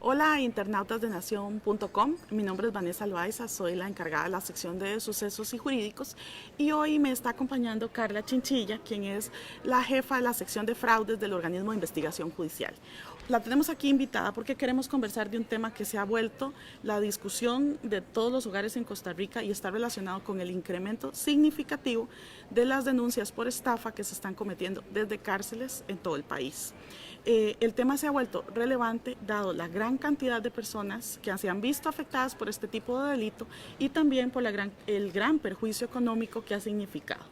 Hola internautas de Nación.com, mi nombre es Vanessa Loaiza, soy la encargada de la sección de sucesos y jurídicos y hoy me está acompañando Carla Chinchilla, quien es la jefa de la sección de fraudes del organismo de investigación judicial. La tenemos aquí invitada porque queremos conversar de un tema que se ha vuelto la discusión de todos los hogares en Costa Rica y está relacionado con el incremento significativo de las denuncias por estafa que se están cometiendo desde cárceles en todo el país. El tema se ha vuelto relevante dado la gran cantidad de personas que se han visto afectadas por este tipo de delito y también por el gran perjuicio económico que ha significado.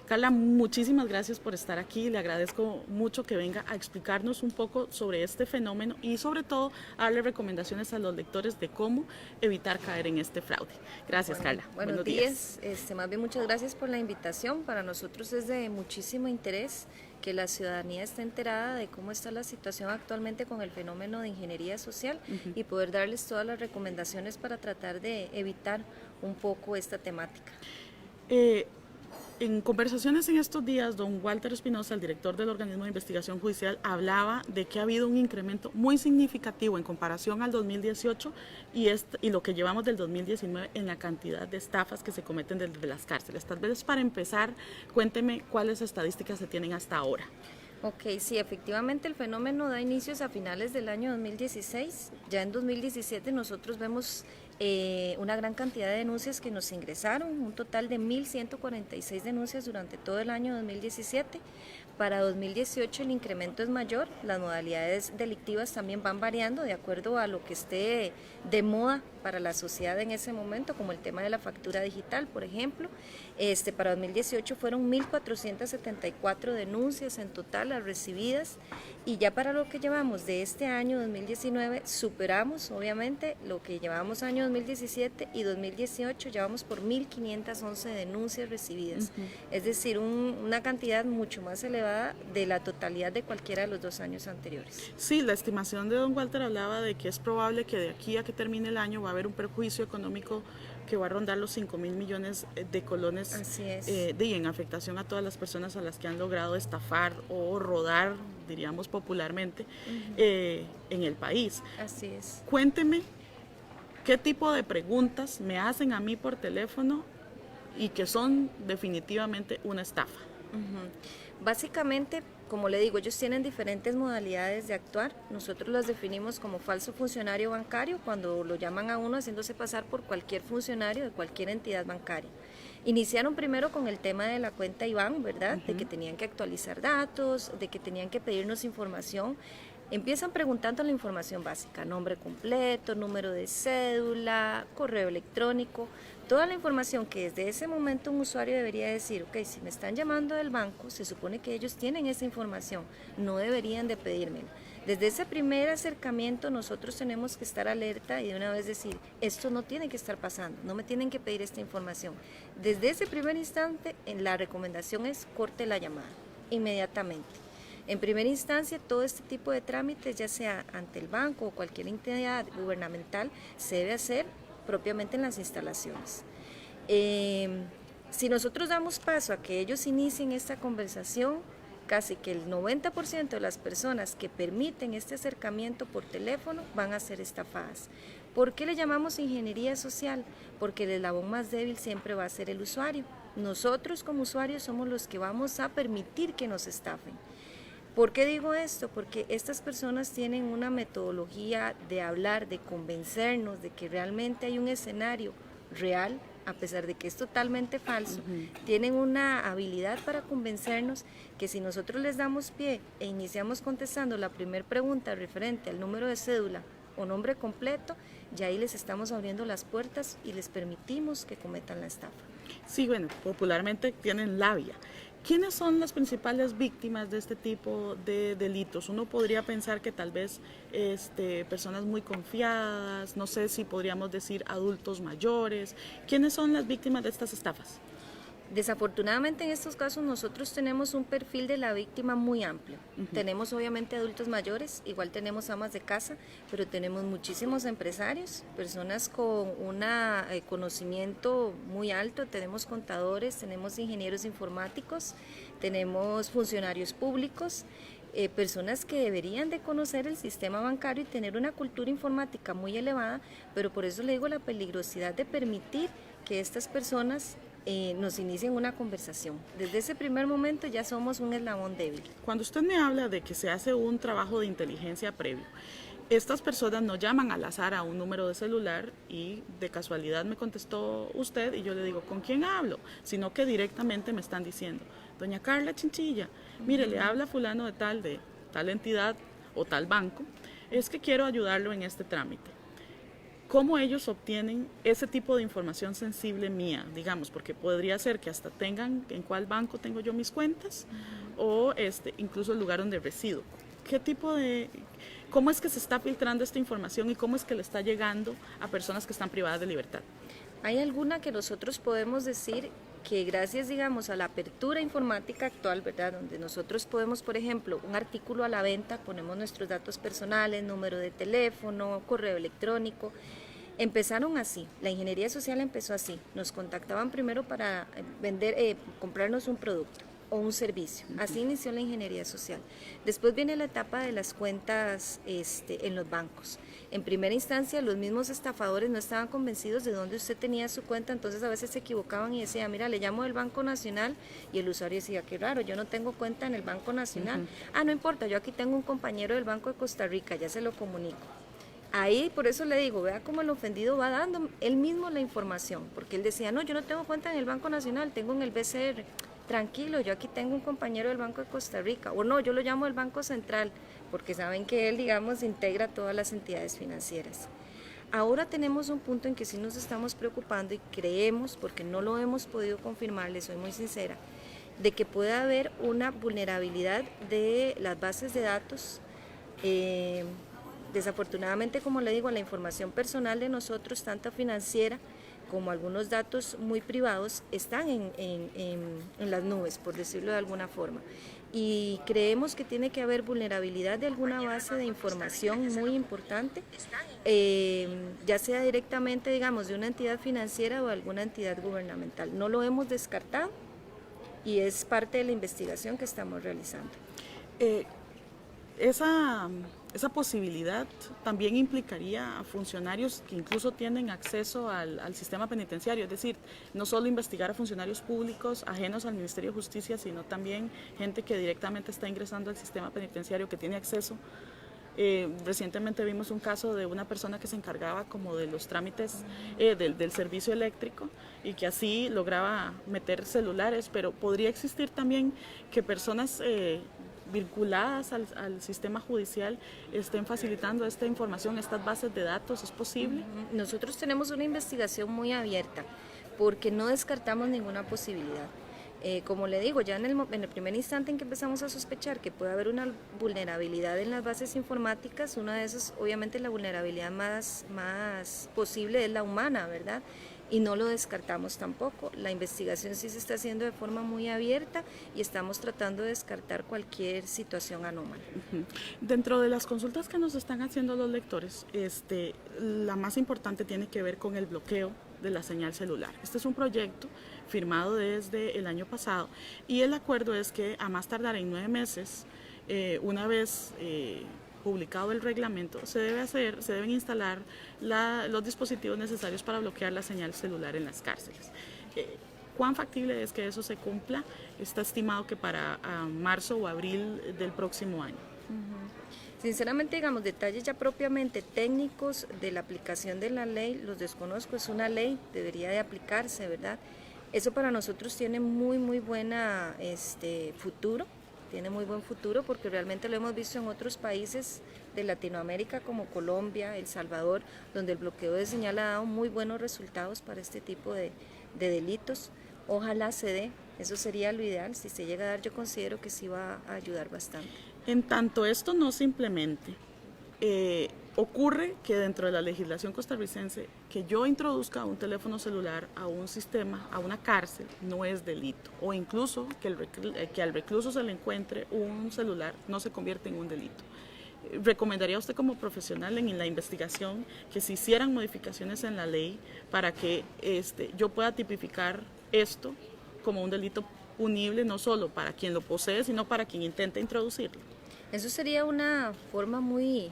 Carla, muchísimas gracias por estar aquí. Le agradezco mucho que venga a explicarnos un poco sobre este fenómeno y sobre todo a darle recomendaciones a los lectores de cómo evitar caer en este fraude. Gracias, Carla. Buenos días. Más bien muchas gracias por la invitación. Para nosotros es de muchísimo interés que la ciudadanía esté enterada de cómo está la situación actualmente con el fenómeno de ingeniería social y poder darles todas las recomendaciones para tratar de evitar un poco esta temática. En conversaciones en estos días, don Walter Espinosa, el director del organismo de investigación judicial, hablaba de que ha habido un incremento muy significativo en comparación al 2018 y lo que llevamos del 2019 en la cantidad de estafas que se cometen desde las cárceles. Tal vez para empezar, cuénteme cuáles estadísticas se tienen hasta ahora. Ok, sí, efectivamente el fenómeno da inicios a finales del año 2016. Ya en 2017 nosotros vemos una gran cantidad de denuncias que nos ingresaron, un total de 1.146 denuncias durante todo el año 2017. Para 2018 el incremento es mayor, las modalidades delictivas también van variando de acuerdo a lo que esté de moda para la sociedad en ese momento, como el tema de la factura digital, por ejemplo. Para 2018 fueron 1.474 denuncias en total las recibidas y ya para lo que llevamos de este año 2019 superamos obviamente lo que llevamos año 2017 y 2018 llevamos por 1.511 denuncias recibidas, es decir, una cantidad mucho más elevada de la totalidad de cualquiera de los 2 años anteriores. Sí, la estimación de don Walter hablaba de que es probable que de aquí a que termine el año va a haber un perjuicio económico que va a rondar los 5.000 millones de colones. Así es. En afectación a todas las personas a las que han logrado estafar o rodar, diríamos popularmente, en el país. Así es. Cuénteme qué tipo de preguntas me hacen a mí por teléfono y que son definitivamente una estafa. Básicamente, como le digo, ellos tienen diferentes modalidades de actuar. Nosotros las definimos como falso funcionario bancario cuando lo llaman a uno haciéndose pasar por cualquier funcionario de cualquier entidad bancaria. Iniciaron primero con el tema de la cuenta IBAN, ¿verdad? De que tenían que actualizar datos, de que tenían que pedirnos información. Empiezan preguntando la información básica, nombre completo, número de cédula, correo electrónico, toda la información que desde ese momento un usuario debería decir, ok, si me están llamando del banco, se supone que ellos tienen esa información, no deberían de pedírmela. Desde ese primer acercamiento nosotros tenemos que estar alerta y de una vez decir, esto no tiene que estar pasando, no me tienen que pedir esta información. Desde ese primer instante, la recomendación es corte la llamada, inmediatamente. En primera instancia, todo este tipo de trámites, ya sea ante el banco o cualquier entidad gubernamental, se debe hacer propiamente en las instalaciones. Si nosotros damos paso a que ellos inicien esta conversación, casi que el 90% de las personas que permiten este acercamiento por teléfono van a ser estafadas. ¿Por qué le llamamos ingeniería social? Porque el eslabón más débil siempre va a ser el usuario. Nosotros como usuarios somos los que vamos a permitir que nos estafen. ¿Por qué digo esto? Porque estas personas tienen una metodología de hablar, de convencernos de que realmente hay un escenario real, a pesar de que es totalmente falso. Tienen una habilidad para convencernos que si nosotros les damos pie e iniciamos contestando la primera pregunta referente al número de cédula o nombre completo, ya ahí les estamos abriendo las puertas y les permitimos que cometan la estafa. Sí, bueno, popularmente tienen labia. ¿Quiénes son las principales víctimas de este tipo de delitos? Uno podría pensar que tal vez personas muy confiadas, no sé si podríamos decir adultos mayores. ¿Quiénes son las víctimas de estas estafas? Desafortunadamente en estos casos nosotros tenemos un perfil de la víctima muy amplio. Tenemos obviamente adultos mayores, igual tenemos amas de casa, pero tenemos muchísimos empresarios, personas con un conocimiento muy alto, tenemos contadores, tenemos ingenieros informáticos, tenemos funcionarios públicos. personas que deberían de conocer el sistema bancario y tener una cultura informática muy elevada, pero por eso le digo la peligrosidad de permitir que estas personas nos inicien una conversación. Desde ese primer momento ya somos un eslabón débil. Cuando usted me habla de que se hace un trabajo de inteligencia previo, estas personas no llaman al azar a un número de celular y de casualidad me contestó usted y yo le digo, ¿con quién hablo? Sino que directamente me están diciendo, doña Carla Chinchilla, mire, le habla fulano de tal entidad o tal banco, es que quiero ayudarlo en este trámite. ¿Cómo ellos obtienen ese tipo de información sensible mía? Digamos, porque podría ser que hasta tengan en cuál banco tengo yo mis cuentas o incluso el lugar donde resido. ¿Cómo es que se está filtrando esta información y cómo es que le está llegando a personas que están privadas de libertad? Hay alguna que nosotros podemos decir que gracias, digamos, a la apertura informática actual, ¿verdad? Donde nosotros podemos, por ejemplo, un artículo a la venta, ponemos nuestros datos personales, número de teléfono, correo electrónico. Empezaron así, la ingeniería social empezó así. Nos contactaban primero para comprarnos un producto o un servicio. Así inició la ingeniería social. Después viene la etapa de las cuentas en los bancos. En primera instancia, los mismos estafadores no estaban convencidos de dónde usted tenía su cuenta, entonces a veces se equivocaban y decían, mira, le llamo del Banco Nacional, y el usuario decía, qué raro, yo no tengo cuenta en el Banco Nacional. No importa, yo aquí tengo un compañero del Banco de Costa Rica, ya se lo comunico. Ahí, por eso le digo, vea cómo el ofendido va dando él mismo la información, porque él decía, no, yo no tengo cuenta en el Banco Nacional, tengo en el BCR. Tranquilo, yo aquí tengo un compañero del Banco de Costa Rica, o no, yo lo llamo del Banco Central, porque saben que él, digamos, integra todas las entidades financieras. Ahora tenemos un punto en que sí nos estamos preocupando y creemos, porque no lo hemos podido confirmar, les soy muy sincera, de que pueda haber una vulnerabilidad de las bases de datos. Desafortunadamente, como le digo, la información personal de nosotros, tanto financiera como algunos datos muy privados, están en las nubes, por decirlo de alguna forma. Y creemos que tiene que haber vulnerabilidad de alguna base de información muy importante, ya sea directamente, digamos, de una entidad financiera o de alguna entidad gubernamental. No lo hemos descartado y es parte de la investigación que estamos realizando. Esa posibilidad también implicaría a funcionarios que incluso tienen acceso al sistema penitenciario, es decir, no solo investigar a funcionarios públicos ajenos al Ministerio de Justicia, sino también gente que directamente está ingresando al sistema penitenciario, que tiene acceso. Recientemente vimos un caso de una persona que se encargaba como de los trámites del servicio eléctrico y que así lograba meter celulares, pero podría existir también que personas vinculadas al sistema judicial estén facilitando esta información, estas bases de datos. ¿Es posible? Nosotros tenemos una investigación muy abierta porque no descartamos ninguna posibilidad. Como le digo, ya en el primer instante en que empezamos a sospechar que puede haber una vulnerabilidad en las bases informáticas, una de esas, obviamente la vulnerabilidad más posible es la humana, ¿verdad? Y no lo descartamos tampoco. La investigación sí se está haciendo de forma muy abierta y estamos tratando de descartar cualquier situación anómala. Dentro de las consultas que nos están haciendo los lectores, la más importante tiene que ver con el bloqueo de la señal celular. Este es un proyecto firmado desde el año pasado y el acuerdo es que a más tardar en 9 meses, una vez publicado el reglamento, se deben instalar los dispositivos necesarios para bloquear la señal celular en las cárceles. ¿Cuán factible es que eso se cumpla? Está estimado que para marzo o abril del próximo año. Sinceramente, digamos, detalles ya propiamente técnicos de la aplicación de la ley, los desconozco, es una ley, debería de aplicarse, ¿verdad? Eso para nosotros tiene muy buena futuro. Tiene muy buen futuro porque realmente lo hemos visto en otros países de Latinoamérica como Colombia, El Salvador, donde el bloqueo de señal ha dado muy buenos resultados para este tipo de delitos. Ojalá se dé, eso sería lo ideal. Si se llega a dar, yo considero que sí va a ayudar bastante. En tanto esto no se implemente, ocurre que dentro de la legislación costarricense que yo introduzca un teléfono celular a un sistema, a una cárcel, no es delito, o incluso que al recluso se le encuentre un celular no se convierte en un delito. ¿Recomendaría usted como profesional en la investigación que se hicieran modificaciones en la ley para que yo pueda tipificar esto como un delito punible no solo para quien lo posee, sino para quien intenta introducirlo? Eso sería una forma muy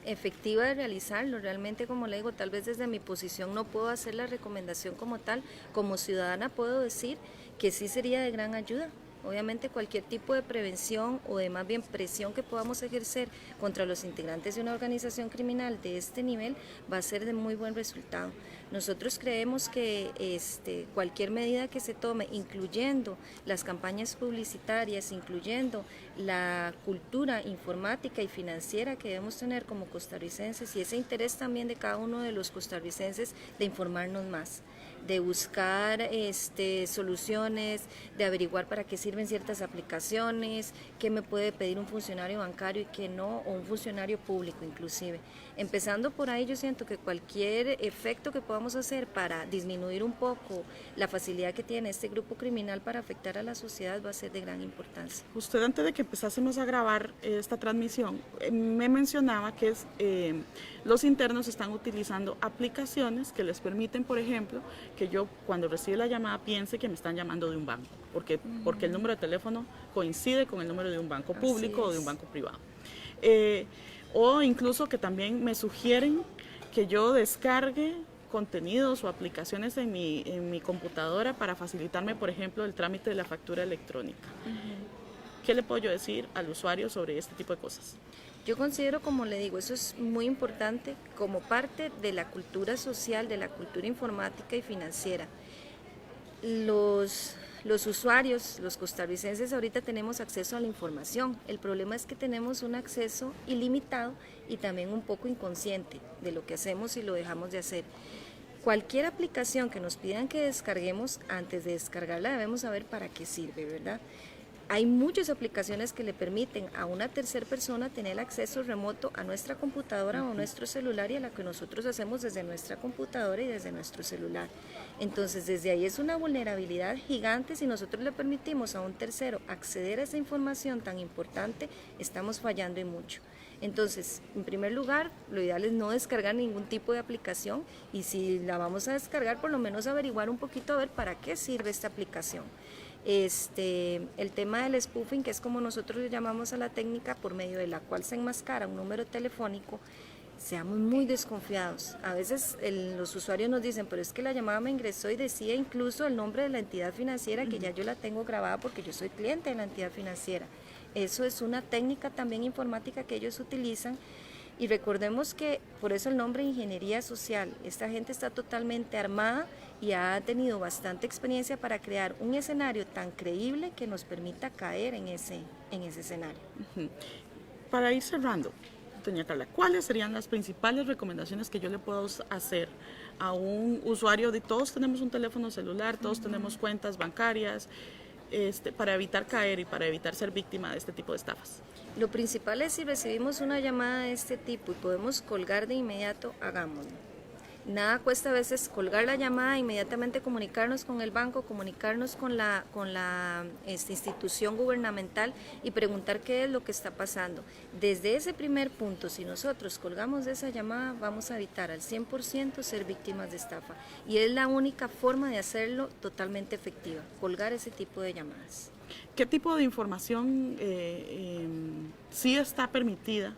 efectiva de realizarlo. Realmente, como le digo, tal vez desde mi posición no puedo hacer la recomendación como tal. Como ciudadana puedo decir que sí sería de gran ayuda. Obviamente cualquier tipo de prevención o de más bien presión que podamos ejercer contra los integrantes de una organización criminal de este nivel va a ser de muy buen resultado. Nosotros creemos que cualquier medida que se tome, incluyendo las campañas publicitarias, incluyendo la cultura informática y financiera que debemos tener como costarricenses y ese interés también de cada uno de los costarricenses de informarnos más, de buscar soluciones, de averiguar para qué sirven ciertas aplicaciones, qué me puede pedir un funcionario bancario y qué no, o un funcionario público inclusive. Empezando por ahí, yo siento que cualquier efecto que podamos hacer para disminuir un poco la facilidad que tiene este grupo criminal para afectar a la sociedad va a ser de gran importancia. Usted, antes de que empezásemos a grabar esta transmisión, me mencionaba que los internos están utilizando aplicaciones que les permiten, por ejemplo, que yo cuando recibe la llamada piense que me están llamando de un banco, porque el número de teléfono coincide con el número de un banco público o de un banco privado. O incluso que también me sugieren que yo descargue contenidos o aplicaciones en mi computadora para facilitarme, por ejemplo, el trámite de la factura electrónica. ¿Qué le puedo yo decir al usuario sobre este tipo de cosas? Yo considero, como le digo, eso es muy importante como parte de la cultura social, de la cultura informática y financiera. Los usuarios, los costarricenses, ahorita tenemos acceso a la información. El problema es que tenemos un acceso ilimitado y también un poco inconsciente de lo que hacemos y lo dejamos de hacer. Cualquier aplicación que nos pidan que descarguemos, antes de descargarla debemos saber para qué sirve, ¿verdad? Hay muchas aplicaciones que le permiten a una tercera persona tener acceso remoto a nuestra computadora o nuestro celular y a la que nosotros hacemos desde nuestra computadora y desde nuestro celular. Entonces, desde ahí es una vulnerabilidad gigante. Si nosotros le permitimos a un tercero acceder a esa información tan importante, estamos fallando en mucho. Entonces, en primer lugar, lo ideal es no descargar ningún tipo de aplicación y si la vamos a descargar, por lo menos averiguar un poquito a ver para qué sirve esta aplicación. El tema del spoofing, que es como nosotros le llamamos a la técnica por medio de la cual se enmascara un número telefónico, seamos muy desconfiados. A veces los usuarios nos dicen, pero es que la llamada me ingresó y decía incluso el nombre de la entidad financiera, que ya yo la tengo grabada porque yo soy cliente de la entidad financiera. Eso es una técnica también informática que ellos utilizan. Y recordemos que por eso el nombre ingeniería social, esta gente está totalmente armada y ha tenido bastante experiencia para crear un escenario tan creíble que nos permita caer en ese escenario. Para ir cerrando, doña Carla, ¿cuáles serían las principales recomendaciones que yo le puedo hacer a un usuario de todos tenemos un teléfono celular, todos tenemos cuentas bancarias, para evitar caer y para evitar ser víctima de este tipo de estafas? Lo principal es si recibimos una llamada de este tipo y podemos colgar de inmediato, hagámoslo. Nada cuesta a veces colgar la llamada, inmediatamente comunicarnos con el banco, comunicarnos con la institución gubernamental y preguntar qué es lo que está pasando. Desde ese primer punto, si nosotros colgamos de esa llamada, vamos a evitar al 100% ser víctimas de estafa. Y es la única forma de hacerlo totalmente efectiva, colgar ese tipo de llamadas. ¿Qué tipo de información sí está permitida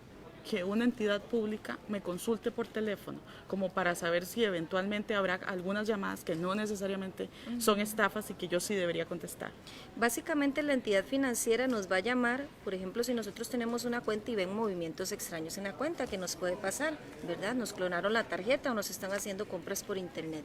que una entidad pública me consulte por teléfono, como para saber si eventualmente habrá algunas llamadas que no necesariamente son estafas y que yo sí debería contestar? Básicamente la entidad financiera nos va a llamar, por ejemplo, si nosotros tenemos una cuenta y ven movimientos extraños en la cuenta, que nos puede pasar, ¿verdad? Nos clonaron la tarjeta o nos están haciendo compras por internet.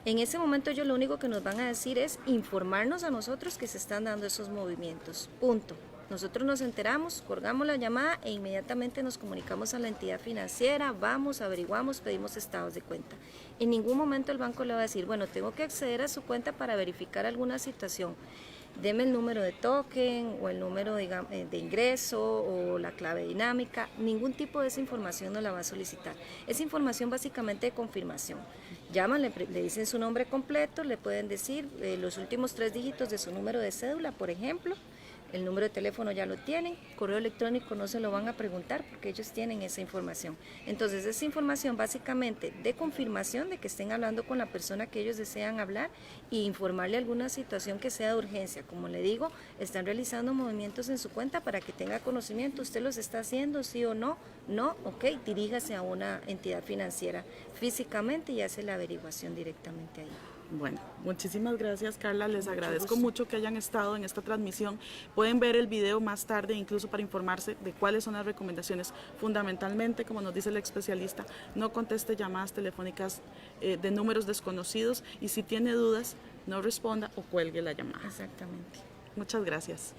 En ese momento ellos lo único que nos van a decir es informarnos a nosotros que se están dando esos movimientos, punto. Nosotros nos enteramos, colgamos la llamada e inmediatamente nos comunicamos a la entidad financiera, vamos, averiguamos, pedimos estados de cuenta. En ningún momento el banco le va a decir, bueno, tengo que acceder a su cuenta para verificar alguna situación. Deme el número de token o el número de ingreso o la clave dinámica. Ningún tipo de esa información no la va a solicitar. Es información básicamente de confirmación. Llaman, le dicen su nombre completo, le pueden decir los últimos 3 dígitos de su número de cédula, por ejemplo. El número de teléfono ya lo tienen, correo electrónico no se lo van a preguntar porque ellos tienen esa información. Entonces, esa información básicamente de confirmación de que estén hablando con la persona que ellos desean hablar e informarle alguna situación que sea de urgencia. Como le digo, están realizando movimientos en su cuenta para que tenga conocimiento. ¿Usted los está haciendo, sí o no? No, ok, diríjase a una entidad financiera físicamente y hace la averiguación directamente ahí. Bueno, muchísimas gracias, Carla. Les agradezco gusto. mucho que hayan estado en esta transmisión. Pueden ver el video más tarde, incluso para informarse de cuáles son las recomendaciones. Fundamentalmente, como nos dice el especialista, no conteste llamadas telefónicas de números desconocidos y si tiene dudas, no responda o cuelgue la llamada. Exactamente. Muchas gracias.